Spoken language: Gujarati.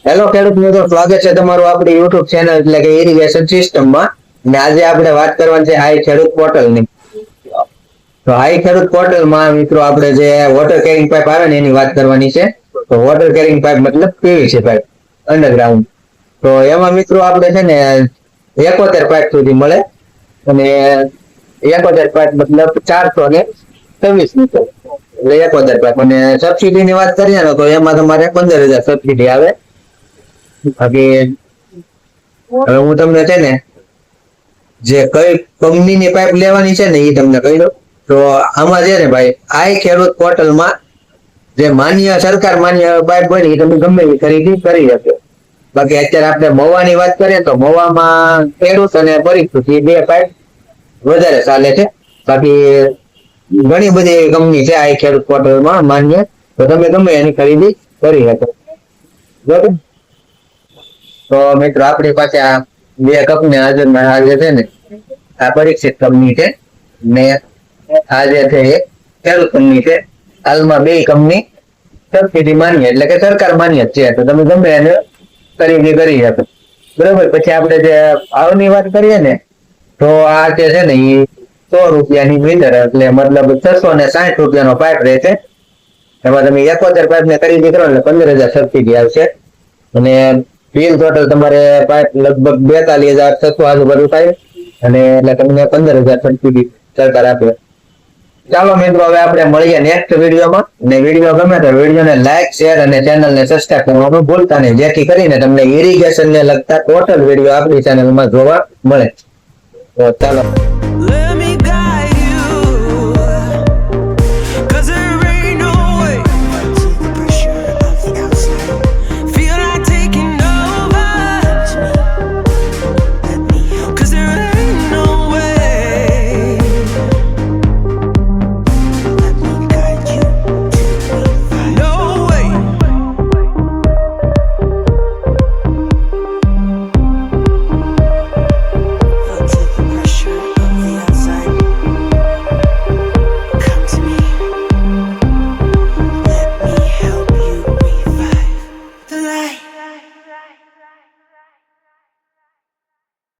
હેલો ખેડૂત મિત્રો, સ્વાગત છે તમારું આપણી યુટ્યુબ ચેનલ એટલે કે ઇરિગેશન સિસ્ટમમાં. અને આજે આપણે વાત કરવાની છે હાઈ ખેડૂત પોર્ટલની. તો હાઈ ખેડૂત પોર્ટલમાં મિત્રો આપણે જે વોટર કેરિંગ પાઇપ આવે ને એની વાત કરવાની છે. તો વોટર કેરિંગ પાઇપ મતલબ પીવીસી પાઇપ અંડરગ્રાઉન્ડ. તો એમાં મિત્રો આપણે છે ને 71 પાઇપ સુધી મળે અને 71 પાઇપ મતલબ 426 મીટર એટલે 71 પાઇપ. અને સબસિડી ની વાત કરીએ ને તો એમાં તમારે 15,000 સબસિડી આવે. બાકી હવે હું તમને છે ને જે કઈ કંપનીની પાઇપ લેવાની છે ને એ તમને કહી દઉં. તો આમાં છે ને ભાઈ આઈ ખેડૂત પોર્ટલમાં જે માન્ય સરકાર માન્ય પાઇપ હોય ને એ તમે ગમે એ ખરીદી કરી શકો. બાકી અત્યારે આપણે મવાની વાત કરીએ તો મવામાં ખેડૂત અને પરિસ્થિતિ એ બે પાઇપ વધારે ચાલે છે. બાકી ઘણી બધી કંપની છે આઈ ખેડૂત પોર્ટલમાં માન્ય, તો તમે ગમે એની ખરીદી કરી શકો. બરોબર. તો મિત્રો આપણી પાસે આ બે કંપની હાજર છે ને, આ પરીક્ષિત કંપની છે ને આ જે છે એ ખેડૂત કંપની છે. હાલમાં બે કંપની સબસિડી માન્ય એટલે કે સરકાર માન્ય છે, તો તમે ગમે એને ખરીદી કરી શકો. બરોબર. પછી આપણે જે ભાવની વાત કરીએ ને તો આ જે છે ને એ 100 રૂપિયાની મીટર એટલે મતલબ 660 રૂપિયાનો પાઇપ રહેશે. એમાં તમે 71 પાઇપ ને ખરીદી કરો એટલે 15,000 સબસિડી આવશે. અને બિલ ટોટલ તમારે પાઇપ લગભગ 42,600 આજુબાજુ થાય અને એટલે તમને 15,000 સબસિડી સરકાર આપે. ચાલો મિત્રો, હવે આપણે મળીએ નેક્સ્ટ વિડીયોમાં. અને વિડીયો ગમે તો વિડીયોને લાઈક, શેર અને ચેનલને સબસ્ક્રાઇબ કરવાનું ભૂલતા નહીં, જેથી કરીને તમને ઇરિગેશનને લગતા ટોટલ વિડીયો આપણી ચેનલમાં જોવા મળે. તો ચાલો.